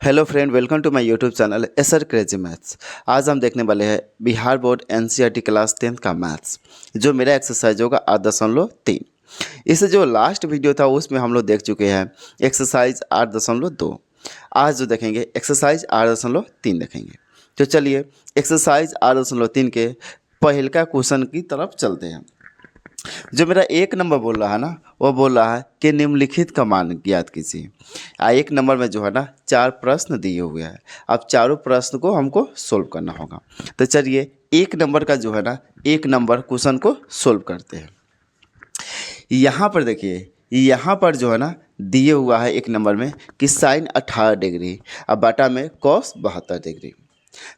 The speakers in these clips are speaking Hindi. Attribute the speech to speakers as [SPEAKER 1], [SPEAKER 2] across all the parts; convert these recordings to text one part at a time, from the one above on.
[SPEAKER 1] Hello friend, welcome to my YouTube channel SR crazy maths. आज हम देखने वाले हैं बिहार बोर्ड एनसीईआरटी क्लास 10 का मैथ्स, जो मेरा एक्सरसाइज होगा 8.3। इससे जो लास्ट वीडियो था उसमें हम लोग देख चुके हैं एक्सरसाइज 8.2। आज जो देखेंगे एक्सरसाइज 8.3 देखेंगे। तो चलिए एक्सरसाइज 8.3 के पहले का क्वेश्चन की तरफ चलते हैं। जो मेरा एक नंबर बोल रहा है ना, वो बोल रहा है कि निम्नलिखित का मान ज्ञात कीजिए। एक नंबर में जो है ना 4 प्रश्न दिए हुए हैं। अब चारों प्रश्न को हमको सोल्व करना होगा। तो चलिए एक नंबर का जो है ना एक नंबर क्वेश्चन को सोल्व करते हैं। यहाँ पर देखिए, यहाँ पर जो है ना दिए हुआ है एक नंबर में कि साइन 18 डिग्री अब बटा में कॉस 72 डिग्री।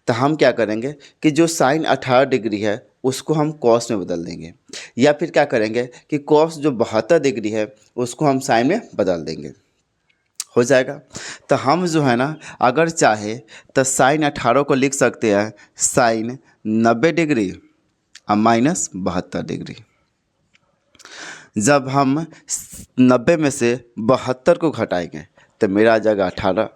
[SPEAKER 1] तो हम क्या करेंगे कि जो साइन 18 डिग्री है उसको हम कॉस में बदल देंगे, या फिर क्या करेंगे कि कॉस जो 72 डिग्री है उसको हम साइन में बदल देंगे, हो जाएगा। तो हम जो है ना अगर चाहे तो साइन 18 को लिख सकते हैं साइन 90 डिग्री और माइनस 72 डिग्री। जब हम 90 में से 72 को घटाएंगे तो मेरा आ जाएगा 18।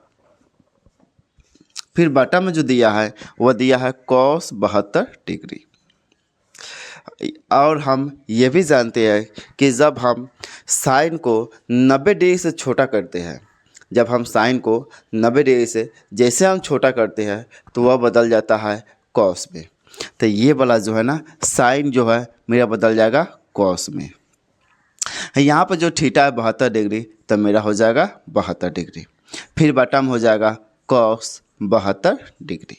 [SPEAKER 1] फिर बटा में जो दिया है वह दिया है कॉस 72 डिग्री। और हम ये भी जानते हैं कि जब हम साइन को 90 डिग्री से छोटा करते हैं, जब हम साइन को 90 डिग्री से जैसे हम छोटा करते हैं तो वह बदल जाता है कॉस में। तो ये वाला जो है ना साइन जो है मेरा बदल जाएगा कॉस में। यहाँ पर जो थीटा है 72 डिग्री, तो मेरा हो जाएगा 72 डिग्री। फिर बटा में हो जाएगा कॉस 72 डिग्री।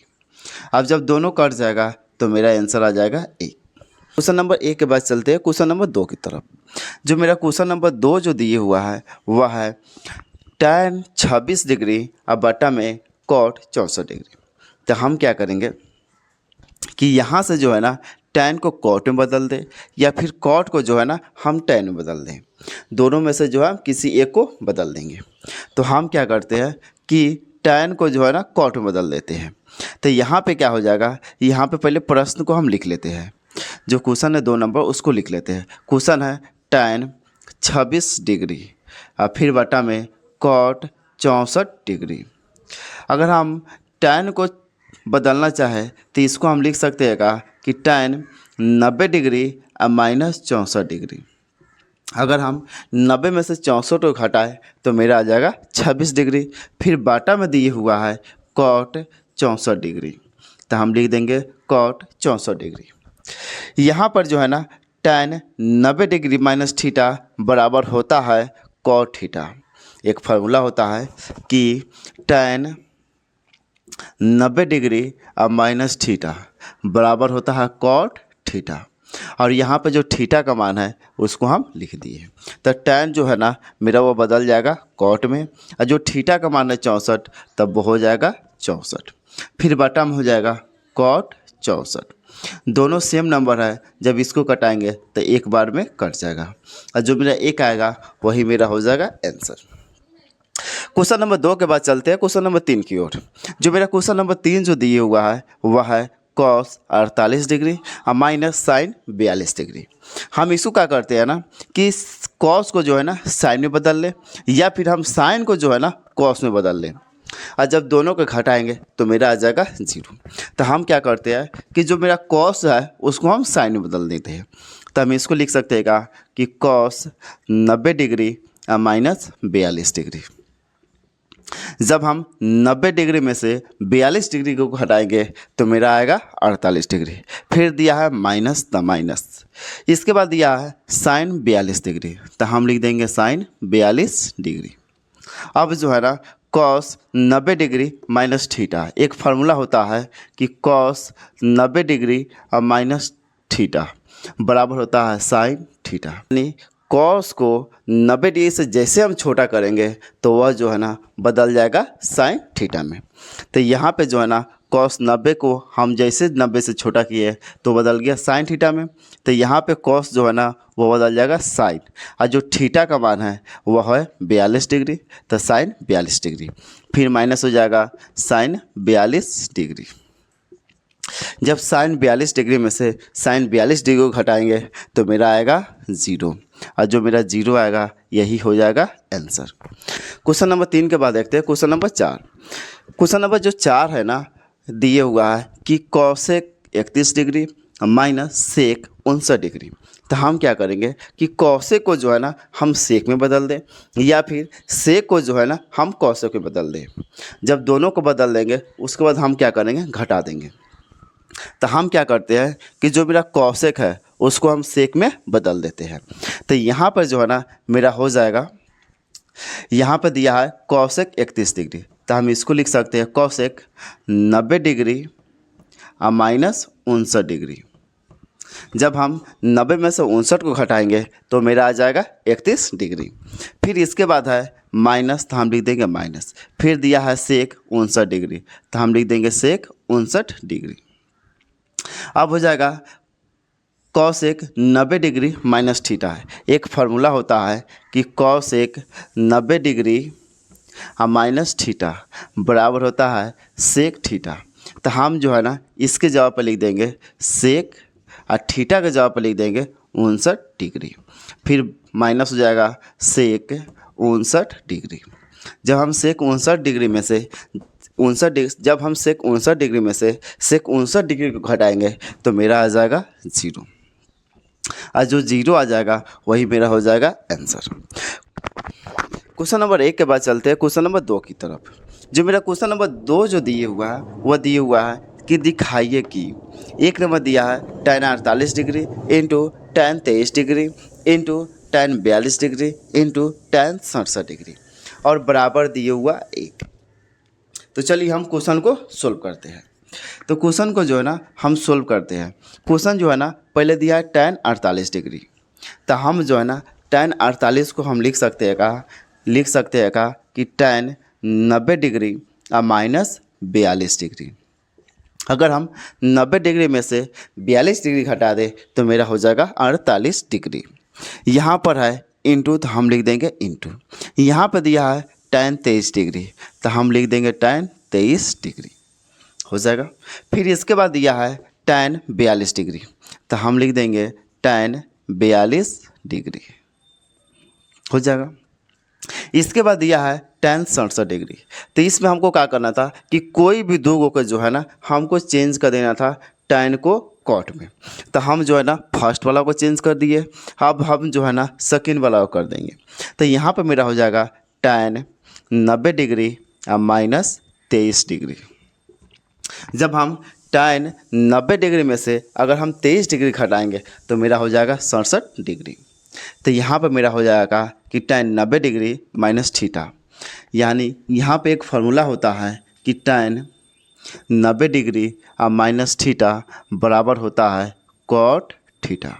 [SPEAKER 1] अब जब दोनों कट जाएगा तो मेरा आंसर आ जाएगा 1। क्वेश्चन नंबर 1 के बाद चलते हैं क्वेश्चन नंबर 2 की तरफ। जो मेरा क्वेश्चन नंबर 2 जो दिए हुआ है वह है tan 26 डिग्री अब बटा में कॉट 64 डिग्री। तो हम क्या करेंगे कि यहाँ से जो है ना tan को कॉट में बदल दें, या फिर कॉट को जो है ना हम tan में बदल दें। दोनों में से जो है किसी एक को बदल देंगे। तो हम क्या करते हैं कि tan को जो है ना कॉट में बदल देते हैं। तो यहाँ पे क्या हो जाएगा, यहाँ पे पहले प्रश्न को हम लिख लेते हैं। जो क्वेश्चन है 2 नंबर उसको लिख लेते हैं। क्वेश्चन है tan 26 डिग्री और फिर बटा में कॉट 64 डिग्री। अगर हम tan को बदलना चाहे तो इसको हम लिख सकते हैं का कि tan 90 डिग्री और माइनस 64 डिग्री। अगर हम 90 में से 64 को घटाएं तो मेरा आ जाएगा 26 डिग्री। फिर बाटा में दिए हुआ है कॉट 64 डिग्री, तो हम लिख देंगे कॉट 64 डिग्री। यहाँ पर जो है ना tan 90 डिग्री माइनस थीटा बराबर होता है कॉट थीटा। एक फार्मूला होता है कि tan 90 डिग्री और माइनस थीटा बराबर होता है कॉट थीटा। और यहाँ पे जो थीटा का मान है उसको हम लिख दिए। तो tan जो है ना मेरा वो बदल जाएगा कॉट में, और जो थीटा का मान है 64 तब वो हो जाएगा 64। फिर बटा में हो जाएगा कॉट 64। दोनों सेम नंबर है, जब इसको कटाएंगे तो एक बार में कट जाएगा, और जो मेरा 1 आएगा वही मेरा हो जाएगा आंसर। क्वेश्चन नंबर 2 के बाद चलते हैं क्वेश्चन नंबर 3 की ओर। जो मेरा क्वेश्चन नंबर 3 जो दिए हुआ है वह है कॉस 48 डिग्री और माइनस साइन 42 डिग्री। हम इसको क्या करते हैं ना कि कॉस को जो है ना साइन में बदल लें, या फिर हम साइन को जो है ना कॉस में बदल लें, और जब दोनों को घटाएंगे तो मेरा आ जाएगा 0। तो हम क्या करते हैं कि जो मेरा कॉस है उसको हम साइन में बदल देते हैं। तो हम इसको लिख सकते हैं कि कॉस 90 डिग्री और माइनस 42 डिग्री। जब हम 90 डिग्री में से 42 डिग्री को हटाएंगे तो मेरा आएगा 48 डिग्री। फिर दिया है माइनस द माइनस, इसके बाद दिया है साइन 42 डिग्री, तो हम लिख देंगे साइन 42 डिग्री। अब जो है ना कॉस 90 डिग्री माइनस थीटा, एक फार्मूला होता है कि कॉस 90 डिग्री और माइनस थीटा बराबर होता है साइन थीटा। यानी कॉस को 90 डिग्री से जैसे हम छोटा करेंगे तो वह जो है ना बदल जाएगा साइन थीटा में। तो यहाँ पे जो है ना कॉस 90 को हम जैसे 90 से छोटा किए तो बदल गया साइन थीटा में। तो यहाँ पे कॉस जो है ना वो बदल जाएगा साइन, और जो थीटा का मान है वह है 42 डिग्री, तो साइन 42 डिग्री। फिर माइनस हो जाएगा साइन 42 डिग्री। जब साइन 42 डिग्री में से साइन 42 डिग्री को घटाएंगे तो मेरा आएगा 0, और जो मेरा 0 आएगा यही हो जाएगा आंसर। क्वेश्चन नंबर 3 के बाद देखते हैं क्वेश्चन नंबर 4। क्वेश्चन नंबर जो 4 है ना, दिए हुआ है कि cosec 31 degree minus sec 59 degree. तो हम क्या करेंगे कि कॉसेक को जो है ना हम सेक में बदल दें, या फिर सेक को जो है ना हम कॉसेक में बदल दें। जब दोनों को बदल देंगे उसके बाद हम क्या करेंगे, घटा देंगे। तो हम क्या करते हैं कि जो मेरा कॉसेक है उसको हम सेक में बदल देते हैं। तो यहाँ पर जो है ना मेरा हो जाएगा, यहाँ पर दिया है कॉसेक 31 डिग्री, तो हम इसको लिख सकते हैं कॉसेक 90 डिग्री माइनस 59 डिग्री। जब हम 90 में से 59 को घटाएंगे तो मेरा आ जाएगा 31 डिग्री। फिर इसके बाद है माइनस, तो हम लिख देंगे माइनस। फिर दिया है सेक 59 डिग्री, तो हम लिख देंगे सेक 59 डिग्री। अब हो जाएगा कॉसेक 90 डिग्री माइनस थीटा है। एक फार्मूला होता है कि कॉसेक 90 डिग्री माइनस थीटा बराबर होता है सेक थीटा। तो हम जो है ना इसके जगह पर लिख देंगे सेक और थीटा के जगह पर लिख देंगे 59 डिग्री। फिर माइनस हो जाएगा सेक 59 डिग्री। जब हम सेक 59 डिग्री में से जब हम सेक 59 डिग्री में से सेक 59 डिग्री को घटाएंगे तो मेरा आ जाएगा 0, और जो 0 आ जाएगा वही मेरा हो जाएगा आंसर। क्वेश्चन नंबर 1 के बाद चलते हैं क्वेश्चन नंबर 2 की तरफ। जो मेरा क्वेश्चन नंबर 2 जो दिए हुआ है वह दिए हुआ है कि दिखाइए कि एक नंबर दिया है tan 48 degree into tan 23 degree into tan 42 degree into tan 67 degree और बराबर दिए हुआ 1। तो चलिए हम क्वेश्चन को सोल्व करते हैं। तो क्वेश्चन को जो है ना हम सोल्व करते हैं। क्वेश्चन जो है ना पहले दिया है tan 48 डिग्री, तो हम जो है ना tan 48 को हम लिख सकते हैं कि tan 90 डिग्री माइनस 42 डिग्री। अगर हम 90 डिग्री में से 42 डिग्री घटा दें तो मेरा हो जाएगा 48 डिग्री। यहाँ पर है इंटू, तो हम लिख देंगे इंटू। यहाँ पर दिया है tan 23 डिग्री, तो हम लिख देंगे tan 23 डिग्री हो जाएगा। फिर इसके बाद दिया है tan 42 डिग्री, तो हम लिख देंगे tan 42 डिग्री हो जाएगा। इसके बाद दिया है tan 67 डिग्री, तो इसमें हमको क्या करना था कि कोई भी दो को जो है ना हमको चेंज कर देना था tan को कॉट में। तो हम जो है ना फर्स्ट वाला को चेंज कर दिए, अब हम जो है ना सेकेंड वाला को कर देंगे। तो यहाँ पर मेरा हो जाएगा tan 90 डिग्री माइनस 23 डिग्री। जब हम tan 90 डिग्री में से अगर हम 23 डिग्री घटाएंगे तो मेरा हो जाएगा 67 डिग्री। तो यहाँ पर मेरा हो जाएगा कि tan 90 डिग्री माइनस थीटा, यानी यहाँ पे एक फार्मूला होता है कि tan 90 डिग्री माइनस थीटा बराबर होता है कॉट थीटा।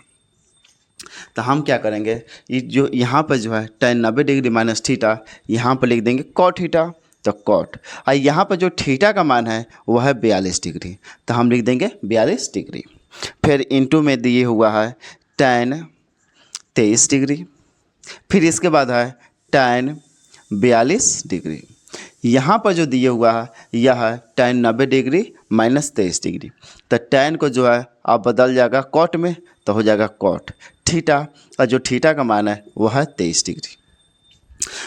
[SPEAKER 1] तो हम क्या करेंगे, ये जो यहाँ पर जो है tan 90 डिग्री माइनस थीटा यहाँ पर लिख देंगे कॉट थीटा, तो कॉट। और यहाँ पर जो थीटा का मान है वह है 42 डिग्री, तो हम लिख देंगे 42 डिग्री। फिर इंटू में दिए हुआ है tan 23 डिग्री। फिर इसके बाद है tan 42 डिग्री। यहाँ पर जो दिए हुआ है यह है tan 90 डिग्री माइनस 23 डिग्री। तो tan को जो है आप बदल जाएगा कॉट में, तो हो जाएगा कॉट थीटा, और जो थीटा का मान है वह है 23 डिग्री।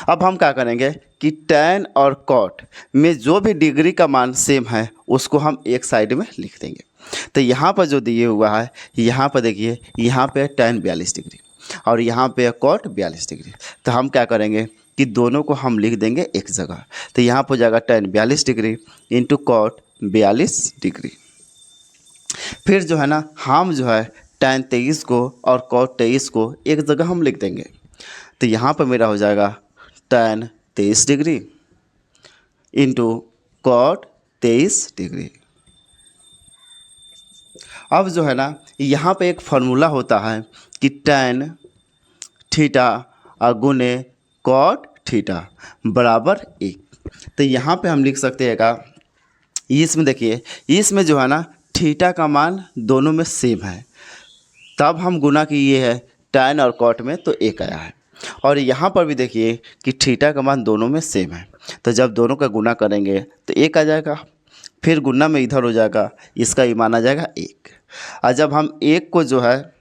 [SPEAKER 1] अब हम क्या करेंगे कि tan और कॉट में जो भी डिग्री का मान सेम है उसको हम एक साइड में लिख देंगे। तो यहाँ पर जो दिए हुआ है यहाँ पर देखिए, यहाँ पे tan 42 डिग्री और यहाँ पे कॉट 42 डिग्री। तो हम क्या करेंगे कि दोनों को हम लिख देंगे एक जगह। तो यहाँ पर हो जाएगा tan 42 degree into cot 42 degree. फिर जो है ना हम जो है tan 23 को और कॉट 23 को एक जगह हम लिख देंगे। तो यहाँ पर मेरा हो जाएगा tan 23 degree into cot 23 degree. अब जो है ना यहाँ पे एक फार्मूला होता है कि tan थीटा गुने कॉट थीटा बराबर 1। तो यहाँ पे हम लिख सकते हैं का, इसमें देखिए इसमें जो है ना थीटा का मान दोनों में सेम है, तब हम गुना किए हैं tan और कॉट में तो 1 आया है। और यहाँ पर भी देखिए कि थीटा का मान दोनों में सेम है, तो जब दोनों का गुना करेंगे तो 1 आ जाएगा। फिर गुना में इधर हो जाएगा, इसका ही मान आ जाएगा 1। और जब हम 1 को जो है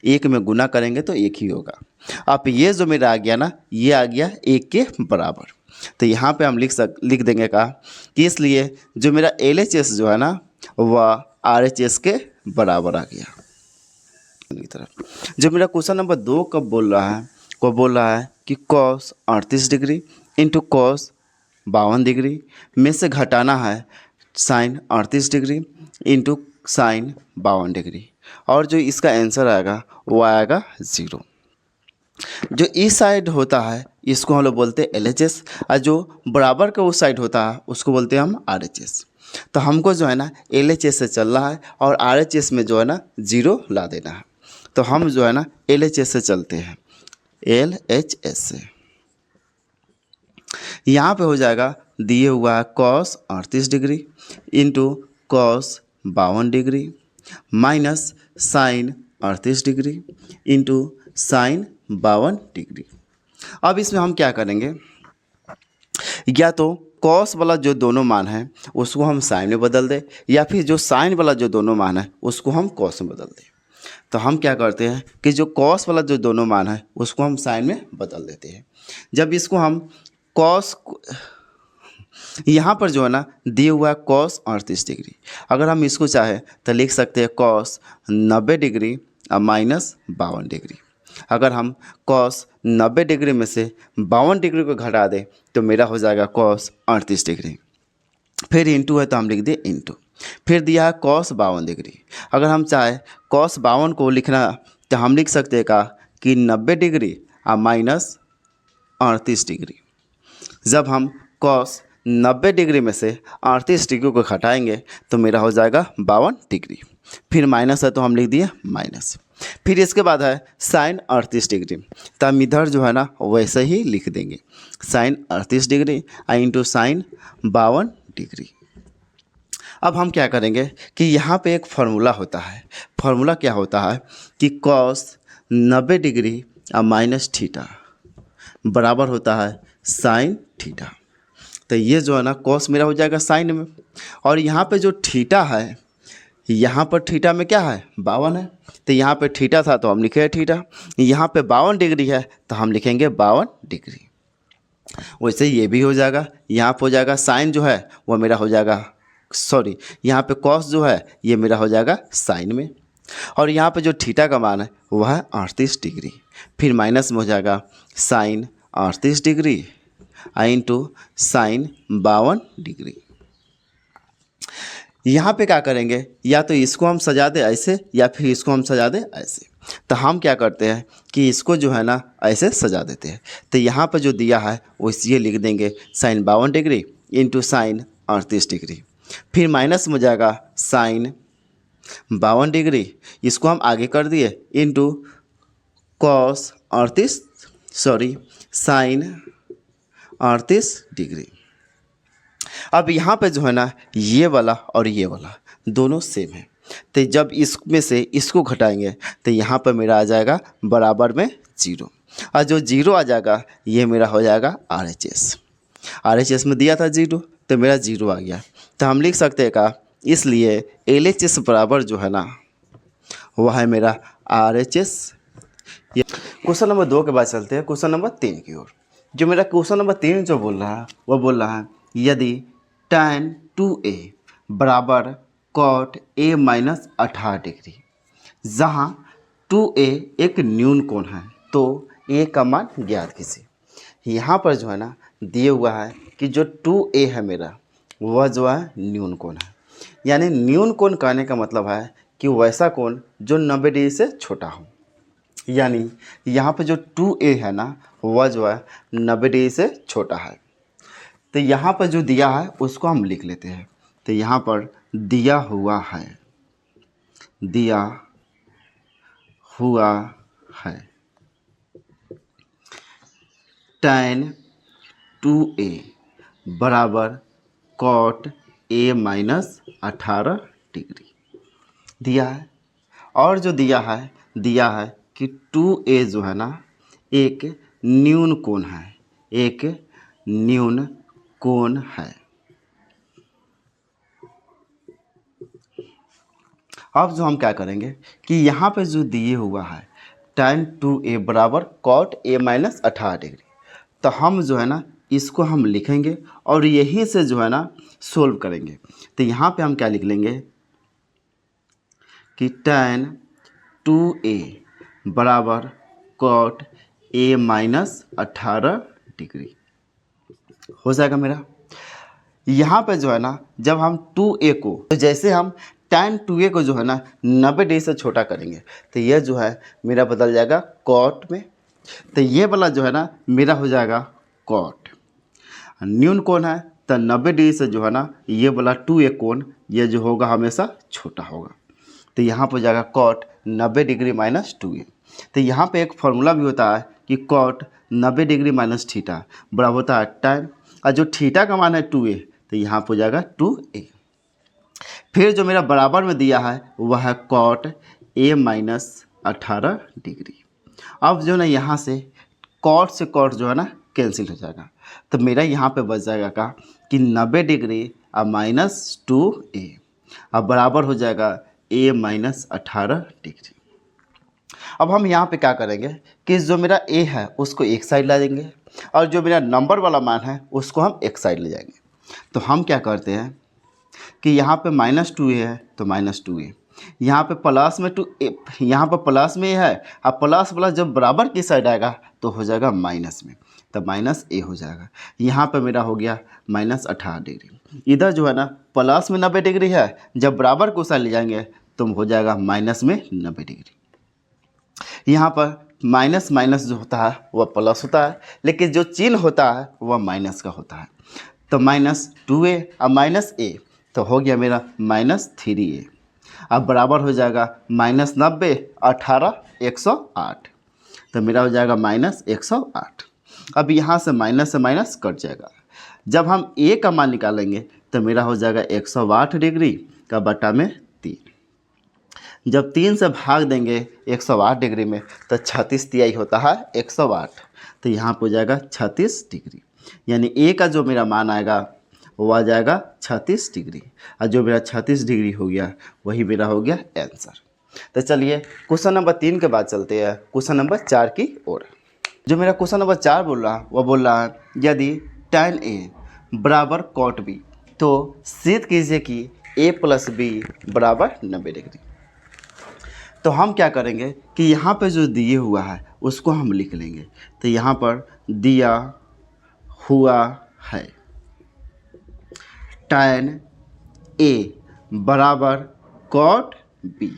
[SPEAKER 1] 1 में गुना करेंगे तो 1 ही होगा। अब ये जो मेरा आ गया ना, ये आ गया 1 के बराबर। तो यहाँ पे हम लिख देंगे का कि इसलिए जो मेरा LHS जो है ना वह RHS के बराबर आ गया। की तरफ जो मेरा क्वेश्चन नंबर 2 कब बोल रहा है, को बोल रहा है कि cos 38 degree into cos 52 degree में से घटाना है sin 38 degree into sin 52 degree, और जो इसका आंसर आएगा वो आएगा 0। जो इस साइड होता है इसको हम लोग बोलते हैं LHS, और जो बराबर का उस साइड होता है उसको बोलते हैं हम RHS। तो हमको जो है ना LHS से चल रहा है और RHS में जो है ना 0 ला देना है। तो हम जो है ना LHS से चलते हैं, LHS से यहाँ पे हो जाएगा दिए हुआ है cos 38 degree into cos 52 degree minus sin 38 degree into sin 52 degree. अब इसमें हम क्या करेंगे, या तो cos वाला जो दोनों मान है उसको हम sin में बदल दें, या फिर जो sin वाला जो दोनों मान है उसको हम cos में बदल दें। तो हम क्या करते हैं कि जो cos वाला जो दोनों मान है उसको हम sin में बदल देते हैं। जब इसको हम cos, यहाँ पर जो है ना दिए हुआ है cos 38 डिग्री, अगर हम इसको चाहे तो लिख सकते हैं cos 90 डिग्री माइनस 52 डिग्री। अगर हम cos 90 डिग्री में से 52 डिग्री को घटा दें तो मेरा हो जाएगा cos 38 डिग्री। फिर इंटू है तो हम लिख दें इंटू, फिर दिया है cos 52 डिग्री। अगर हम चाहे cos 52 को लिखना तो हम लिख सकते हैं का कि 90 डिग्री माइनस 38 डिग्री। जब हम cos 90 डिग्री में से 38 डिग्री को घटाएंगे तो मेरा हो जाएगा 52 डिग्री। फिर माइनस है तो हम लिख दिए माइनस। फिर इसके बाद है sin 38 डिग्री, तो हम इधर जो है ना वैसे ही लिख देंगे sin 38 degree into sin 52 degree. अब हम क्या करेंगे कि यहाँ पे एक फार्मूला होता है, फार्मूला क्या होता है कि cos 90 डिग्री माइनस थीटा बराबर होता है sin थीटा। तो ये जो है ना cos मेरा हो जाएगा sin में, और यहाँ पे जो थीटा है, यहाँ पर थीटा में क्या है 52 है, तो यहाँ पे थीटा था तो हम लिखे थीटा, यहाँ पे 52 डिग्री है तो हम लिखेंगे 52 डिग्री। वैसे ये भी हो जाएगा, यहाँ पे हो जाएगा साइन जो है वो मेरा हो जाएगा, सॉरी यहाँ पे कॉस जो है ये मेरा हो जाएगा साइन में, और यहाँ पे जो थीटा का मान है वह है 38 डिग्री। फिर माइनस में हो जाएगा sine 38 degree into sine 52 degree. यहाँ पे क्या करेंगे, या तो इसको हम सजा दें ऐसे या फिर इसको हम सजा दें ऐसे। तो हम क्या करते हैं कि इसको जो है ना ऐसे सजा देते हैं। तो यहाँ पर जो दिया है वो ये लिख देंगे sine 52 degree into sine 38 degree. फिर माइनस में हो जाएगा साइन 52 डिग्री, इसको हम आगे कर दिए इंटू कॉस 38 साइन 38 डिग्री। अब यहाँ पे जो है ना ये वाला और ये वाला दोनों सेम है, तो जब इसमें से इसको घटाएंगे तो यहाँ पर मेरा आ जाएगा बराबर में 0, और जो 0 आ जाएगा ये मेरा हो जाएगा RHS में दिया था 0 तो मेरा 0 आ गया। तो हम लिख सकते हैं का इसलिए LHS बराबर जो है ना वह है मेरा RHS। क्वेश्चन नंबर 2 के बाद चलते हैं क्वेश्चन नंबर 3 की ओर। जो मेरा क्वेश्चन नंबर 3 जो बोल रहा है वो बोल रहा है यदि tan 2a बराबर cot a माइनस 18 डिग्री, जहाँ 2a एक न्यून कोण है तो a का मान ज्ञात कीजिए। यहाँ पर जो है ना दिए हुआ है कि जो 2a है मेरा वह जो है न्यून कोण है, यानी न्यून कोण कहने का मतलब है कि वैसा कोण जो 90 डिग्री से छोटा हो, यानी यहाँ पर जो 2a है ना वह जो है 90 डिग्री से छोटा है। तो यहाँ पर जो दिया है उसको हम लिख लेते हैं। तो यहाँ पर दिया हुआ है tan 2a बराबर cot a माइनस 18 डिग्री दिया है, और जो दिया है कि 2a जो है ना एक न्यून कोण है, एक न्यून कोण है। अब जो हम क्या करेंगे कि यहाँ पे जो दिए हुआ है tan 2a बराबर cot a माइनस 18 डिग्री। तो हम जो है ना इसको हम लिखेंगे और यहीं से जो है ना सोल्व करेंगे। तो यहाँ पे हम क्या लिख लेंगे कि tan 2a बराबर cot a माइनस 18 डिग्री हो जाएगा मेरा। यहाँ पे जो है ना जब हम 2a को, तो जैसे हम tan 2a को जो है ना 90 डिग्री से छोटा करेंगे तो यह जो है मेरा बदल जाएगा cot में। तो ये वाला जो है ना मेरा हो जाएगा cot। न्यून कोण है तो 90 डिग्री से जो है ना ये वाला 2a कोण ये जो होगा हमेशा छोटा होगा। तो यहाँ पर हो जाएगा cot 90 डिग्री माइनस 2a। तो यहाँ पे एक फॉर्मूला भी होता है कि cot 90 डिग्री माइनस थीटा बराबर होता है tan, और जो थीटा का मान है 2a तो यहाँ पर हो जाएगा 2a। फिर जो मेरा बराबर में दिया है वह है cot a माइनस 18 डिग्री। अब जो है ना यहाँ से cot से cot जो है ना कैंसिल हो जाएगा। तो मेरा यहाँ पे बच जाएगा का कि 90 डिग्री और माइनस 2a अब बराबर हो जाएगा a माइनस 18 डिग्री। अब हम यहाँ पे क्या करेंगे कि जो मेरा a है उसको एक साइड ला देंगे और जो मेरा नंबर वाला मान है उसको हम एक साइड ले जाएंगे। तो हम क्या करते हैं कि यहाँ पे माइनस 2a है तो माइनस 2a, यहाँ पे प्लस में 2a, यहाँ पर प्लस में है और प्लस वाला जब बराबर की साइड आएगा तो हो जाएगा माइनस में, तो माइनस a हो जाएगा। यहाँ पे मेरा हो गया माइनस 18 डिग्री। इधर जो है ना प्लस में 90 डिग्री है, जब बराबर को साइड ले जाएंगे तो हो जाएगा माइनस में 90 डिग्री। यहाँ पर माइनस माइनस जो होता है वह प्लस होता है, लेकिन जो चिन्ह होता है वह माइनस का होता है। तो माइनस 2a और माइनस a तो हो गया मेरा माइनस 3a। अब बराबर हो जाएगा माइनस 90 18 108, तो मेरा हो जाएगा माइनस 108। अब यहाँ से माइनस कट जाएगा। जब हम a का मान निकालेंगे तो मेरा हो जाएगा 108 डिग्री का बटा में 3। जब 3 से भाग देंगे 108 डिग्री में तो 36 तिहाई होता है 108, तो यहाँ पर हो जाएगा 36 डिग्री। यानी a का जो मेरा मान आएगा वो आ जाएगा 36 डिग्री, और जो मेरा 36 डिग्री हो गया वही मेरा हो गया आंसर। तो चलिए क्वेश्चन नंबर 3 के बाद चलते हैं क्वेश्चन नंबर 4 की ओर। जो मेरा क्वेश्चन नंबर 4 बोल रहा है वह बोल रहा है यदि tan a बराबर cot b तो सिद्ध कीजिए कि a प्लस b बराबर 90 डिग्री। तो हम क्या करेंगे कि यहाँ पे जो दिए हुआ है उसको हम लिख लेंगे। तो यहाँ पर दिया हुआ है tan a बराबर cot b,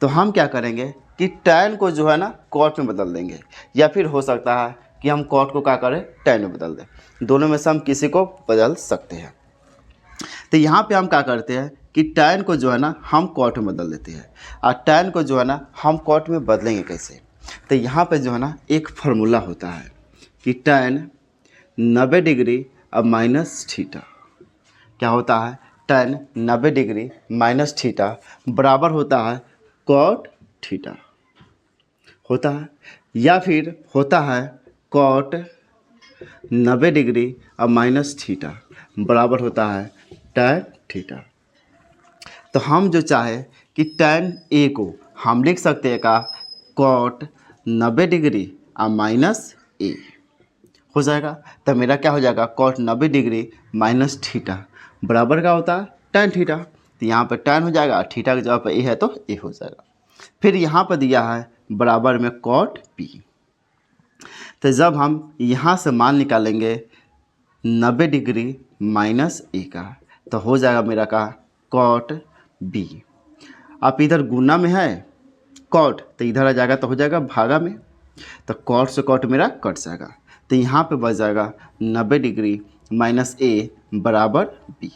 [SPEAKER 1] तो हम क्या करेंगे कि tan को जो है ना cot में बदल देंगे, या फिर हो सकता है कि हम cot को क्या करें tan में बदल दें। दोनों में से हम किसी को बदल सकते हैं। तो यहाँ पे हम क्या करते हैं कि tan को जो है ना हम cot में बदल देते हैं, और tan को जो है ना हम cot में बदलेंगे कैसे। तो यहाँ पे जो है ना एक फार्मूला होता है कि tan 90 डिग्री अब माइनस थीटा क्या होता है, tan 90 डिग्री माइनस थीटा बराबर होता है cot थीटा होता है, या फिर होता है cot 90 डिग्री और माइनस थीटा बराबर होता है tan थीटा। तो हम जो चाहे कि tan a को हम लिख सकते हैं का cot 90 डिग्री और माइनस a हो जाएगा। तो मेरा क्या हो जाएगा cot 90 डिग्री माइनस थीटा बराबर का होता है tan थीटा। तो यहाँ पर tan हो जाएगा, थीटा की जगह पर a है तो a हो जाएगा। फिर यहाँ पर दिया है बराबर में cot b, तो जब हम यहाँ से मान निकालेंगे 90 डिग्री माइनस a का तो हो जाएगा मेरा का cot b। आप इधर गुना में है cot तो इधर आ जाएगा तो हो जाएगा भागा में, तो cot से cot मेरा कट जाएगा। तो यहाँ पे बच जाएगा 90 डिग्री माइनस a बराबर b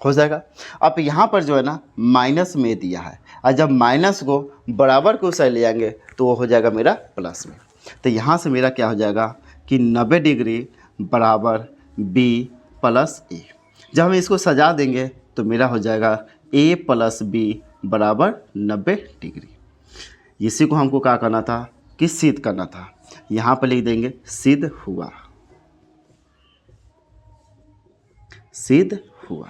[SPEAKER 1] हो जाएगा। अब यहाँ पर जो है ना माइनस में दिया है, और जब माइनस को बराबर को साइड ले जाएंगे तो वो हो जाएगा मेरा प्लस में। तो यहाँ से मेरा क्या हो जाएगा कि 90 डिग्री बराबर b प्लस a। जब हम इसको सजा देंगे तो मेरा हो जाएगा a प्लस b बराबर 90 डिग्री। इसी को हमको क्या करना था कि सिद्ध करना था। यहाँ पर लिख देंगे सिद्ध हुआ, सिद्ध हुआ।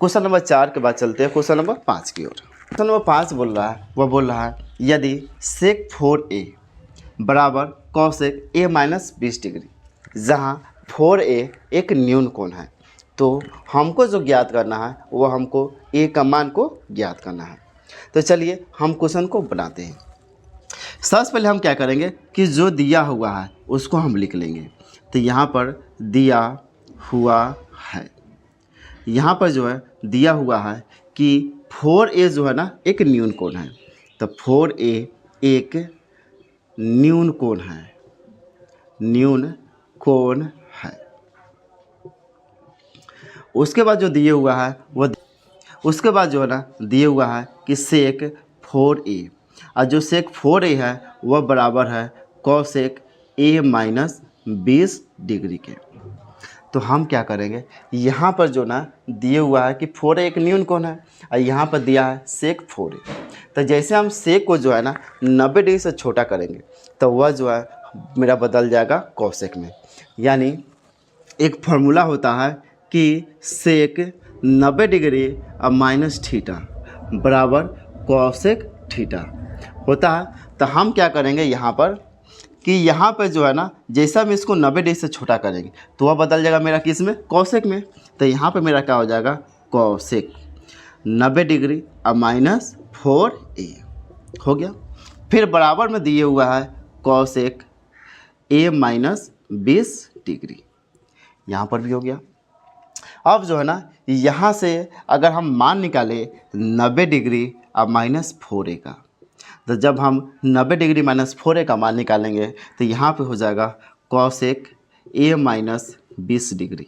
[SPEAKER 1] क्वेश्चन नंबर 4 के बाद चलते हैं क्वेश्चन नंबर 5 की ओर। क्वेश्चन नंबर 5 बोल रहा है वह बोल रहा है यदि सेक 4a बराबर कॉसेक a माइनस 20 डिग्री, जहाँ 4a एक न्यून कोण है, तो हमको जो ज्ञात करना है वो हमको a का मान को ज्ञात करना है। तो चलिए हम क्वेश्चन को बनाते हैं। सबसे पहले हम क्या करेंगे कि जो दिया हुआ है उसको हम लिख लेंगे। तो यहाँ पर दिया हुआ है, यहाँ पर जो है दिया हुआ है कि 4a जो है ना एक न्यून कोण है, तो 4a एक न्यून कोण है, न्यून कोण है। उसके बाद जो दिए हुआ है वो, उसके बाद जो है ना दिए हुआ है कि सेक 4a, और जो सेक 4a है वह बराबर है कॉसेक a माइनस 20 डिग्री के। तो हम क्या करेंगे, यहाँ पर जो ना दिए हुआ है कि 4a एक न्यून कोण है और यहाँ पर दिया है सेक 4a, तो जैसे हम सेक को जो है ना 90 डिग्री से छोटा करेंगे तो वह जो है मेरा बदल जाएगा कॉसेक में। यानी एक फार्मूला होता है कि सेक 90 डिग्री और माइनस थीटा बराबर कॉसेक थीटा होता है। तो हम क्या करेंगे यहाँ पर कि यहाँ पर जो है ना जैसा हम इसको 90 डिग्री से छोटा करेंगे तो वह बदल जाएगा मेरा किस में, कॉसेक में। तो यहाँ पर मेरा क्या हो जाएगा, कॉसेक 90 डिग्री और माइनस 4a हो गया। फिर बराबर में दिए हुआ है कॉसेक a माइनस 20 डिग्री, यहाँ पर भी हो गया। अब जो है ना यहाँ से अगर हम मान निकालें 90 डिग्री और माइनस 4a का, तो जब हम 90 डिग्री माइनस 4a का मान निकालेंगे तो यहाँ पे हो जाएगा कॉसेक a माइनस 20 डिग्री।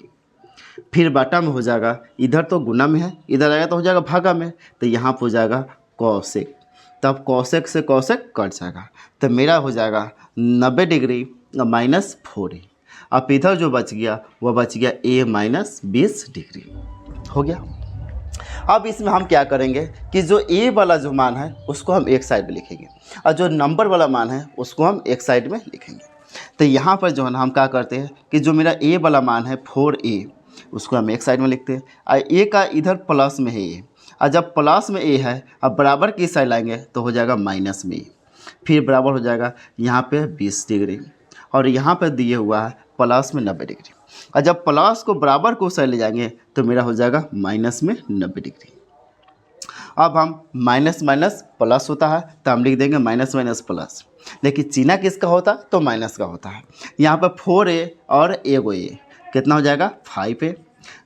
[SPEAKER 1] फिर बटा में हो जाएगा, इधर तो गुना में है, इधर आएगा तो हो जाएगा भागा में, तो यहाँ पे हो जाएगा कॉसेक। तब कॉसेक से कॉसेक कट जाएगा, तो मेरा हो जाएगा 90 डिग्री माइनस 4a। अब इधर जो बच गया वह बच गया a माइनस 20 डिग्री हो गया। अब इसमें हम क्या करेंगे कि जो a वाला जो मान है उसको हम एक साइड में लिखेंगे और जो नंबर वाला मान है उसको हम एक साइड में लिखेंगे। तो यहाँ पर जो है ना हम क्या करते हैं कि जो मेरा a वाला मान है 4a उसको हम एक साइड में लिखते हैं और a का इधर प्लस में है a, और जब प्लस में a है अब बराबर की साइड लाएंगे तो हो जाएगा माइनस में a, फिर बराबर हो जाएगा यहाँ पे 20 डिग्री और यहाँ पर दिए हुआ है प्लस में 90 डिग्री, और जब प्लस को बराबर को साइड ले जाएंगे तो मेरा हो जाएगा माइनस में 90 डिग्री। अब हम माइनस माइनस प्लस होता है तो हम लिख देंगे माइनस माइनस प्लस, लेकिन चिन्ह किसका होता है तो माइनस का होता है। यहाँ पर 4a और एगो a कितना हो जाएगा 5a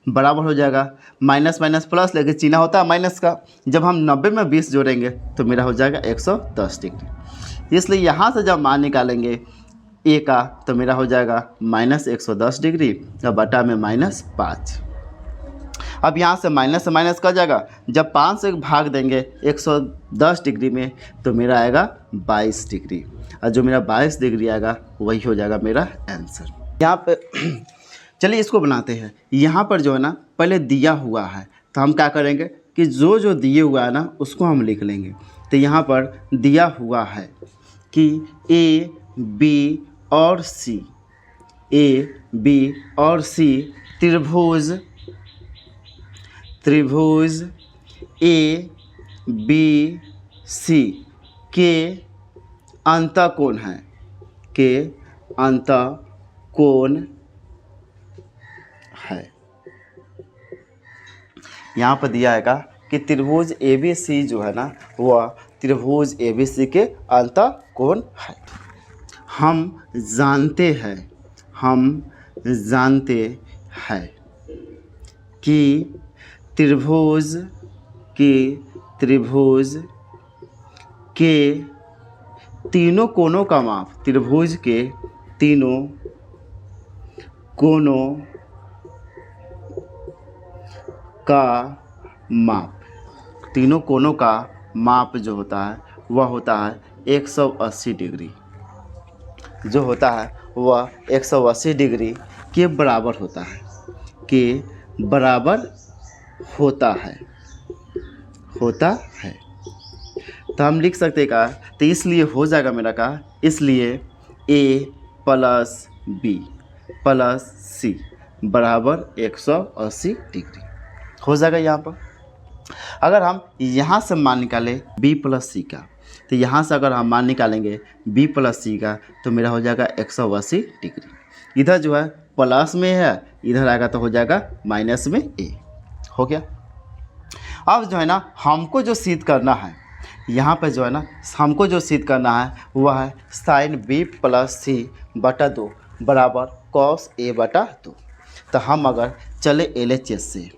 [SPEAKER 1] बराबर हो जाएगा माइनस माइनस प्लस, लेकिन चिन्ह होता है माइनस का। जब हम 90 में 20 जोड़ेंगे तो मेरा हो जाएगा 110 डिग्री। इसलिए यहाँ से जब मान निकालेंगे a का तो मेरा हो जाएगा माइनस 110 डिग्री और बटा में माइनस 5। अब यहाँ से माइनस का जाएगा, जब 5 से भाग देंगे 110 डिग्री में तो मेरा आएगा 22 डिग्री, और जो मेरा 22 डिग्री आएगा वही हो जाएगा मेरा आंसर। यहाँ पे चलिए इसको बनाते हैं। यहाँ पर जो है ना पहले दिया हुआ है तो हम क्या करेंगे कि जो दिए हुआ है ना उसको हम लिख लेंगे। तो यहाँ पर दिया हुआ है कि a b और c, a b और c त्रिभुज a b c के अंतःकोण है, के अंतःकोण है। यहाँ पर दिया है कि त्रिभुज ए बी सी जो है ना वह त्रिभुज ए बी सी के अंतःकोण है। हम जानते हैं कि त्रिभुज के तीनों कोणों का माप, त्रिभुज के तीनों कोणों का माप, तीनों कोणों का माप जो होता है वह होता है 180 डिग्री, जो होता है वह 180 डिग्री के बराबर होता है, के बराबर होता है। तो हम लिख सकते का, तो इसलिए हो जाएगा मेरा का, इसलिए a plus b plus c बराबर 180 डिग्री हो जाएगा। यहाँ पर अगर हम यहाँ से मान निकालें b प्लस c का, तो यहाँ से अगर हम मान निकालेंगे बी प्लस सी का तो मेरा हो जाएगा 180 डिग्री। इधर जो है प्लस में है, इधर आएगा तो हो जाएगा माइनस में ए। हो गया। अब जो है ना हमको जो सिद्ध करना है, यहाँ पे जो है ना हमको जो सिद्ध करना है वह है साइन बी प्लस सी बटा 2 बराबर कॉस ए बटा 2। तो हम अगर चले LHS से,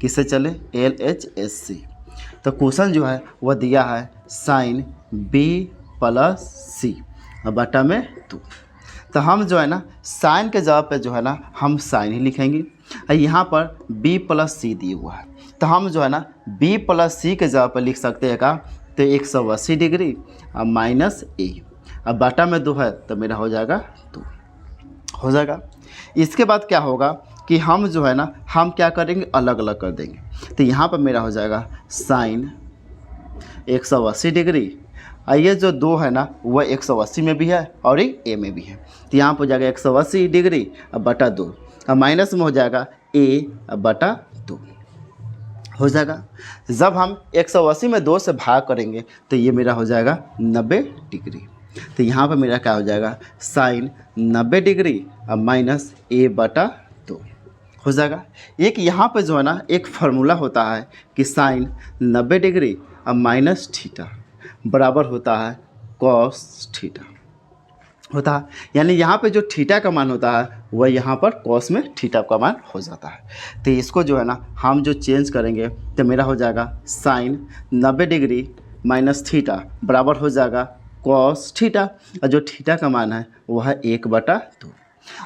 [SPEAKER 1] किससे चले LHS से, तो क्वेश्चन जो है वह दिया है साइन बी प्लस सी बटा में 2। तो हम जो है ना साइन के जगह पे जो है ना हम साइन ही लिखेंगे। यहाँ पर बी प्लस सी दिया हुआ है तो हम जो है ना बी प्लस सी के जगह पर लिख सकते हैं का तो 180 डिग्री और माइनस ए, अब बटा में 2 है तो मेरा हो जाएगा 2 हो जाएगा। इसके बाद क्या होगा कि हम जो है ना हम क्या करेंगे अलग अलग कर देंगे। तो यहाँ पर मेरा हो जाएगा साइन 180 डिग्री और ये जो 2 है ना वह 180 में भी है और एक ए में भी है। तो यहाँ पर हो जाएगा 180 डिग्री और बटा 2 और माइनस में हो जाएगा ए बटा 2 हो जाएगा। जब हम 180 में 2 से भाग करेंगे तो ये मेरा हो जाएगा 90 डिग्री। तो यहाँ पर मेरा क्या हो जाएगा साइन 90 डिग्री और माइनस ए बटा 2 हो जाएगा। एक यहाँ पे जो है ना एक फार्मूला होता है कि साइन 90 डिग्री और माइनस थीटा बराबर होता है कॉस थीटा होता है, यानी यहाँ पे जो थीटा का मान होता है वह यहाँ पर कॉस में थीटा का मान हो जाता है। तो इसको जो है ना हम जो चेंज करेंगे तो मेरा हो जाएगा साइन 90 डिग्री माइनस थीटा बराबर हो जाएगा कॉस थीटा और जो थीटा का मान है वह है 1/2।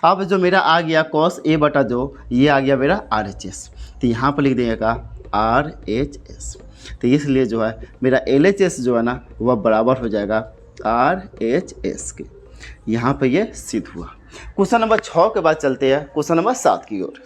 [SPEAKER 1] अब जो मेरा आ गया कॉस ए बटा 2, ये आ गया मेरा RHS। तो यहाँ पर लिख देगा RHS। तो इसलिए जो है मेरा LHS जो है ना वह बराबर हो जाएगा RHS के। यहाँ पे ये सिद्ध हुआ। क्वेश्चन नंबर 6 के बाद चलते हैं क्वेश्चन नंबर 7 की ओर।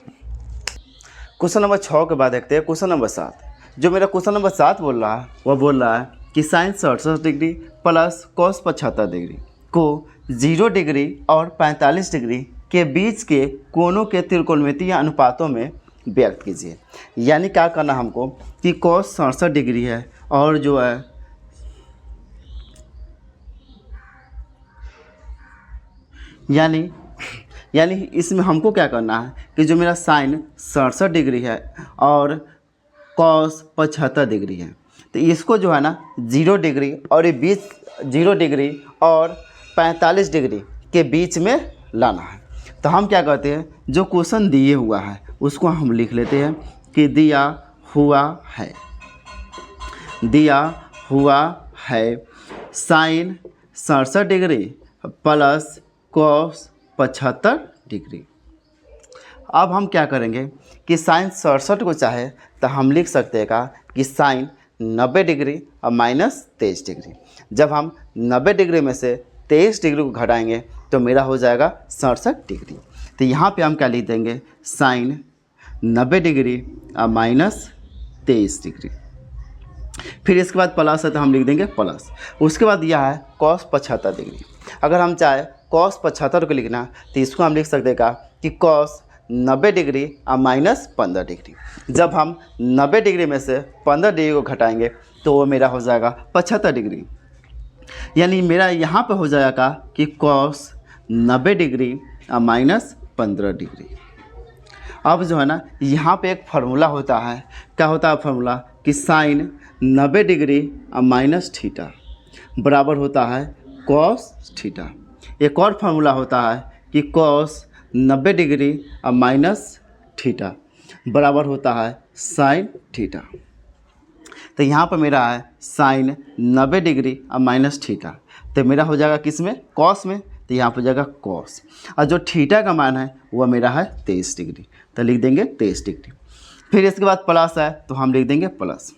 [SPEAKER 1] क्वेश्चन नंबर 6 के बाद देखते हैं क्वेश्चन नंबर 7। जो मेरा क्वेश्चन नंबर 7 बोल रहा है वह बोल रहा है कि sine 67 degree plus cos 75 degree को 0 डिग्री और 45 डिग्री के बीच के कोणों के त्रिकोणमितीय अनुपातों में व्यक्त कीजिए। यानी क्या करना हमको कि कॉस 67 डिग्री है और जो है यानी इसमें हमको क्या करना है कि जो मेरा साइन 67 डिग्री है और कॉस 75 डिग्री है तो इसको जो है ना 0 डिग्री और ये बीच 0 डिग्री और 45 डिग्री के बीच में लाना है। तो हम क्या करते हैं जो क्वेश्चन दिए हुआ है उसको हम लिख लेते हैं कि दिया हुआ है sine 67 degree plus cos 75 degree. अब हम क्या करेंगे कि साइन 67 को चाहे तो हम लिख सकते हैं का कि साइन 90 डिग्री और माइनस 23 डिग्री। जब हम 90 डिग्री में से 23 डिग्री को घटाएंगे तो मेरा हो जाएगा 67 डिग्री। तो यहाँ पे हम क्या लिख देंगे साइन 90 डिग्री और माइनस 23 डिग्री। फिर इसके बाद प्लस है तो हम लिख देंगे प्लस। उसके बाद यह है कॉस 75 डिग्री। अगर हम चाहे कॉस 75 को लिखना तो इसको हम लिख सकते हैं का कि कॉस 90 डिग्री और माइनस 15 डिग्री। जब हम 90 डिग्री में से 15 डिग्री को घटाएंगे तो वो मेरा हो जाएगा 75 डिग्री। यानी मेरा यहाँ पे हो जाएगा कि कॉस 90 डिग्री और माइनस 15 डिग्री। अब जो है ना यहाँ पे एक फार्मूला होता है, क्या होता है फार्मूला कि साइन 90 डिग्री और माइनस थीटा बराबर होता है कॉस थीटा। एक और फार्मूला होता है कि कॉस 90 डिग्री और माइनस थीटा बराबर होता है साइन थीटा। तो यहाँ पर मेरा है साइन 90 डिग्री और माइनस थीटा, तो मेरा हो जाएगा किस में कॉस में, तो यहाँ पर हो जाएगा कॉस और जो थीटा का मान है वह मेरा है 23 डिग्री, तो लिख देंगे 23 डिग्री। फिर इसके बाद प्लस है तो हम लिख देंगे प्लस।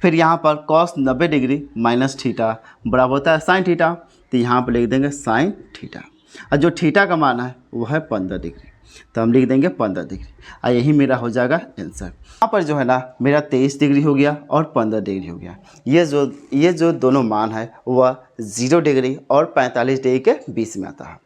[SPEAKER 1] फिर यहाँ पर कॉस 90 डिग्री माइनस थीटा बराबर होता है साइन थीटा, तो यहाँ पर लिख देंगे साइन थीटा और जो थीटा का मान है वो है 15 डिग्री, तो हम लिख देंगे 15 डिग्री और यही मेरा हो जाएगा आंसर। यहाँ पर जो है ना मेरा 23 डिग्री हो गया और 15 डिग्री हो गया। ये जो दोनों मान है वह 0 डिग्री और 45 डिग्री के बीच में आता है।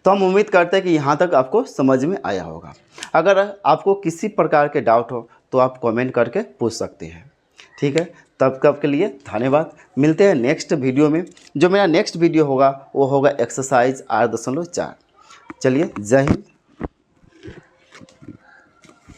[SPEAKER 1] तो हम उम्मीद करते हैं कि यहाँ तक आपको समझ में आया होगा। अगर आपको किसी प्रकार के डाउट हो तो आप कमेंट करके पूछ सकते हैं, ठीक है। तब कब के लिए धन्यवाद। मिलते हैं नेक्स्ट वीडियो में। जो मेरा नेक्स्ट वीडियो होगा वो होगा एक्सरसाइज 8.4। चलिए, जय हिंद।